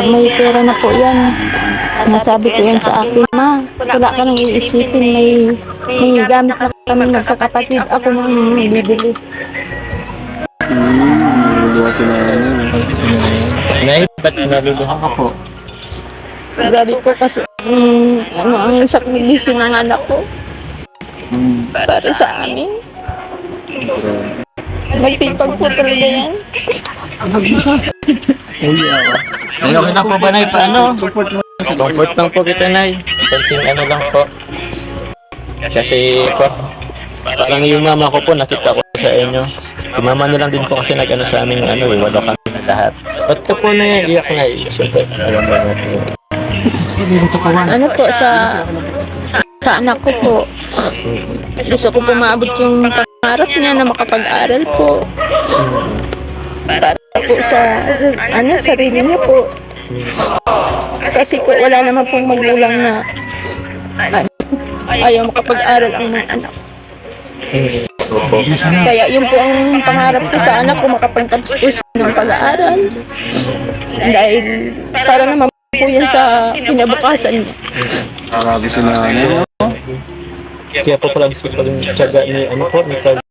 may pera na po yan. Nasabi ko yan sa akin, ma, wala ka nang iisipin, may gamit na kami magkakapatid, ako nang bibili. Naluluha si nanay. Nay, ba't naluluha ka po? Grabe po kasi, ang sakripisyo ng anak ko para sa amin. Magsipag po talaga yan. Ay, okay lang po ba, Nay? Paano? Comfort lang po kita, Nay. Konting ano lang po. Kasi po, parang yung mama ko po, nakita ko sa inyo. Si mama na lang din po kasi nag-ano sa amin, walo kami na lahat. Ba't ka po na iyak, Nay? Siyempre, alam mo na po. Ano po, sa anak ko po. Gusto ko po maabot yung pangarap niya na makapag-aral po. Para po sa, sarili niya po. Kasi po, wala naman pong magulang na ayaw makapag-aral ang mga anak. Kaya yun po ang pangarap ko sa anak ko, makapagtapos po siya ng pag-aaral. Dahil para naman po yan sa kinabukasan niya. Grabe si nanay. Kaya po pala gusto ko yung tiyaga ni ni Carl.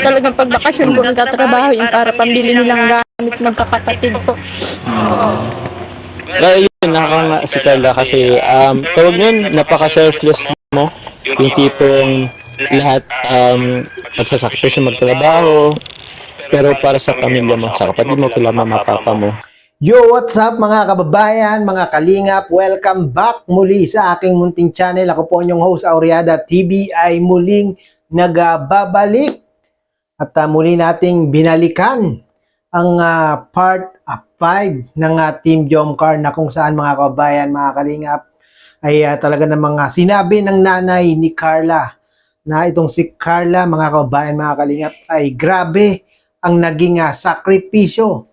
Talagang pagbakasyon po nagtatrabaho yung para pambili nilang gamit magkakapatid po. Yun, nakakanga si Carla kasi tawag nun, napaka-selfless mo. Yung tipong lahat magsasakripisyo magtrabaho, pero para sa pamilya mo, sa kapatid mo, kila mama, papa mo. Yo, what's up mga kababayan, mga kalingap? Welcome back muli sa aking munting channel. Ako po inyong host, Auriada TV, ay muling nagbabalik. At muli nating binalikan ang part 5 ng Team Jomcar, na kung saan mga kababayan, mga kalingap, ay talaga namang sinabi ng nanay ni Carla na itong si Carla, mga kababayan, mga kalingap, ay grabe ang naging sakripisyo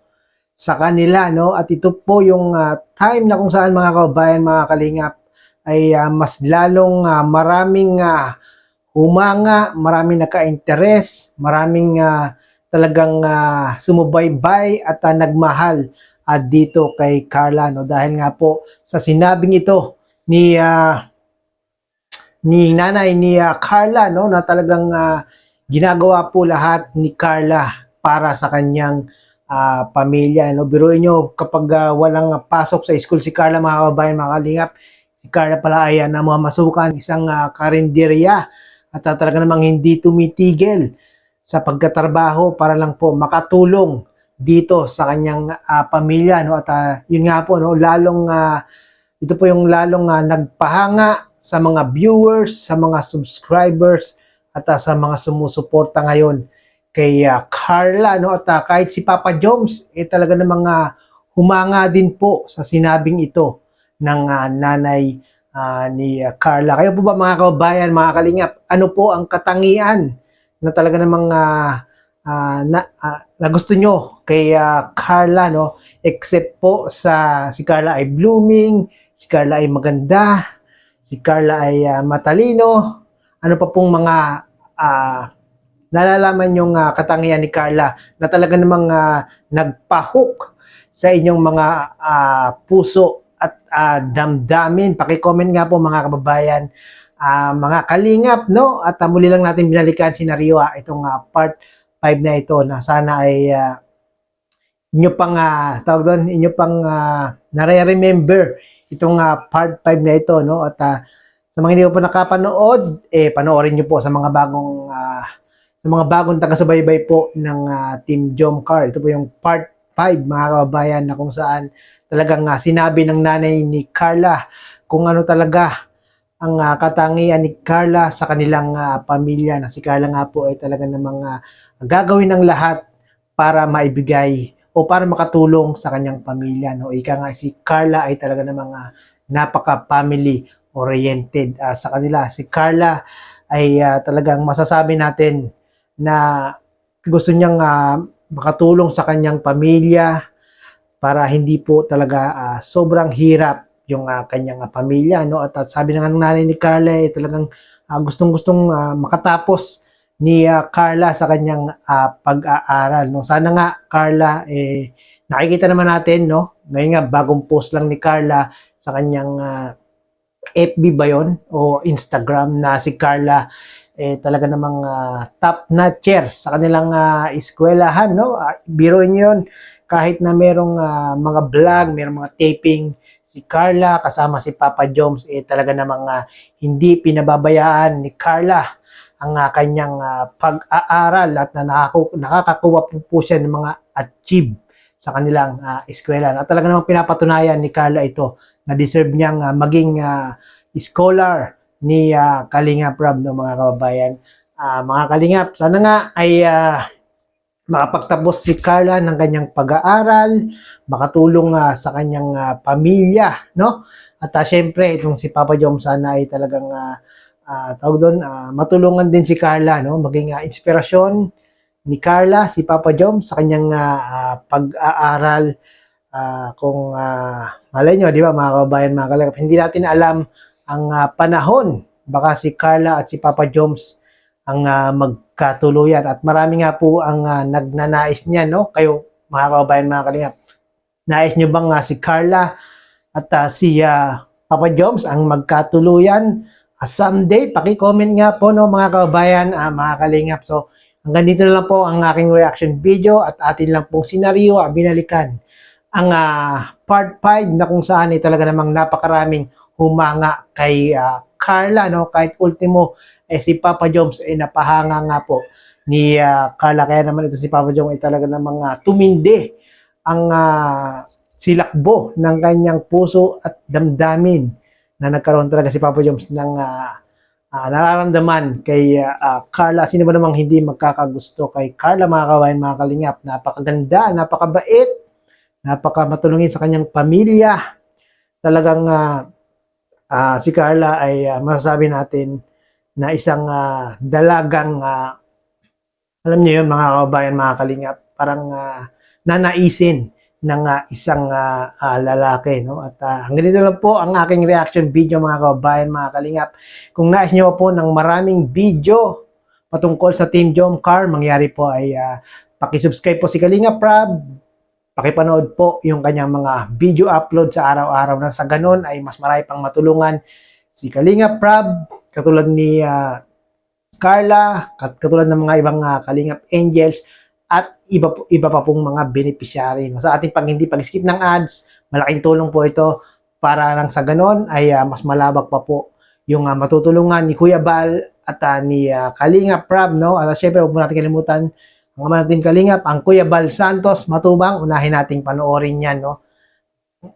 sa kanila, no? At ito po yung time na kung saan mga kababayan, mga kalingap, ay mas lalong maraming humanga, maraming naka-interes, maraming talagang sumubaybay at nagmahal dito kay Carla, no? Dahil nga po sa sinabing ito ni nanay ni Carla, no, na talagang ginagawa po lahat ni Carla para sa kanyang pamilya, no? Biruin nyo, kapag walang pasok sa school si Carla, mga kababayan, mga kalingap, si Carla pala ay namamasukan isang karinderya at talaga namang hindi tumitigil sa pagkatrabaho para lang po makatulong dito sa kanyang pamilya, no? At yun nga po, no, lalong ito po yung lalong nagpahanga sa mga viewers, sa mga subscribers at sa mga sumusuporta ngayon kay Carla, no? At kahit si Papa Joms talaga namang humanga din po sa sinabing ito ng nanay ni Carla. Kayo po ba mga kababayan, mga kalingap, ano po ang katangian na talaga namang na gusto nyo kay Carla, no? Except po sa si Carla ay blooming, si Carla ay maganda, si Carla ay matalino. Ano pa pong mga nalalaman yung katangian ni Carla na talaga namang nagpa-hook sa inyong mga puso at damdamin? Paki-comment nga po mga kababayan, mga kalingap, no? At muli lang natin binalikan si Nariwa itong part 5 na ito, na sana ay inyo pang tawag doon, inyo pang nare-remember itong part 5 na ito, no? At sa mga hindi po nakapanood, panoorin niyo po sa mga bagong taga-subaybay po ng Team Jomcar. Ito po yung part 5 mga kababayan, na kung saan talagang sinabi ng nanay ni Carla kung ano talaga ang katangian ni Carla sa kanilang pamilya, na si Carla nga po ay talaga namang gagawin ng lahat para maibigay o para makatulong sa kanyang pamilya, no? Ika nga, si Carla ay talaga namang napaka-family oriented sa kanila. Si Carla ay talagang masasabi natin na gusto niyang makatulong sa kanyang pamilya para hindi po talaga sobrang hirap yung kanyang pamilya, no? At sabi ng nanay ni Carla ay talagang gustong-gustong makatapos ni Carla sa kanyang pag-aaral, no? Sana nga, Carla, nakikita naman natin, no, ngayon nga, bagong post lang ni Carla sa kanyang FB ba yun? O Instagram na si Carla talaga namang top notcher sa kanilang eskwelahan, no? Biruin niyo yun, kahit na merong mga vlog, merong mga taping, si Carla kasama si Papa Joms, talaga namang hindi pinababayaan ni Carla ang kanyang pag-aaral at nakakakuha po siya ng mga achieve sa kanilang eskwela. At talaga namang pinapatunayan ni Carla ito na deserve niyang maging scholar ni Kalingap Rob, no, mga kababayan. Mga Kalingap, sana nga ay makapagtapos si Carla ng kanyang pag-aaral, makatulong sa kanyang pamilya, no? At syempre, itong si Papa Jom sana ay talagang tawag doon, matulungan din si Carla, no? Maging inspirasyon ni Carla, si Papa Jom sa kanyang pag-aaral. Kung malay nyo, di ba, mga kababayan, mga Kalingap, hindi natin alam ang panahon, baka si Carla at si Papa Joms ang magkatuluyan, at marami nga po ang nagnanais niya, no? Kayo, mga kababayan, mga Kalingap, nais nyo bang si Carla at si Papa Joms ang magkatuluyan someday? Paki-comment nga po, no, mga kababayan, mga Kalingap. So hanggang dito na lang po ang aking reaction video, at atin lang pong senaryo binalikan ang part 5 na kung saan talaga namang napakaraming humanga kay Carla, no? Kahit ultimo si Papa Joms napahanga nga po ni Carla, kaya naman ito si Papa Joms ay talaga namang tumindi ang silakbo ng kanyang puso at damdamin na nagkaroon talaga si Papa Joms ng nararamdaman kay Carla. Sino ba namang hindi magkakagusto kay Carla, mga kababayan, mga Kalingap? Napakaganda, napakabait, napakamatulungin sa kanyang pamilya. Talagang si Carla ay masasabi natin na isang dalagang alam niyo yun, mga kababayan, mga Kalingap, parang nanaisin ng isang lalaki, no? At hanggang dito lang po ang aking reaction video, mga kababayan, mga Kalingap. Kung nais niyo po ng maraming video patungkol sa Team Jomcar, mangyari po ay paki-subscribe po si Kalingap Rob, pakipanood po yung kanyang mga video upload sa araw-araw, na sa ganon ay mas marami pang matulungan si Kalingap Rob, katulad ni Carla, katulad ng mga ibang Kalingap Angels, at iba pa pong mga beneficiary. Sa ating hindi pag-skip ng ads, malaking tulong po ito para lang sa ganon ay mas malabak pa po yung matutulungan ni Kuya Bal at ni Kalingap Rob, no? At syempre, huwag mo natin kalimutan ang ama natin Kalingap, ang Kuya Bal Santos Matubang. Unahin nating panoorin yan, no?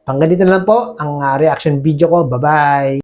Hanggang dito na lang po ang reaction video ko. Bye-bye!